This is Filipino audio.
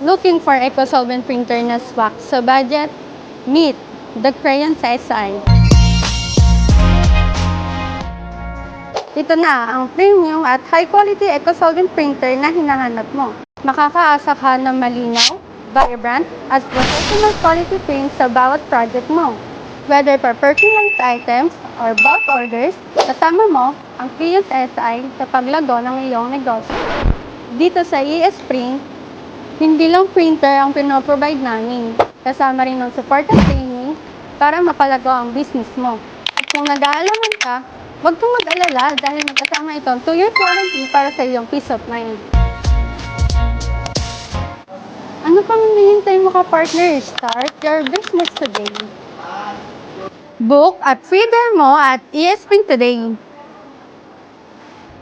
Looking for eco-solvent printer na swak sa budget? Meet the Crayon SI. Ito na ang premium at high-quality eco-solvent printer na hinahanap mo. Makakaasa ka ng malinaw, vibrant, at professional quality print sa bawat project mo. Whether for personalized items or bulk orders, kasama mo ang Crayon SI sa paglago ng iyong negosyo. Dito sa ES Print, hindi lang printer ang pinoprovide namin. Kasama rin ng support at training para mapalago ang business mo. At kung nag-aalaman ka, huwag kang mag-alala dahil magkasama itong 2-year warranty para sa iyong peace of mind. Ano pang hinihintay mo ka, partner? Start your business today. Book at free demo at ES Print today.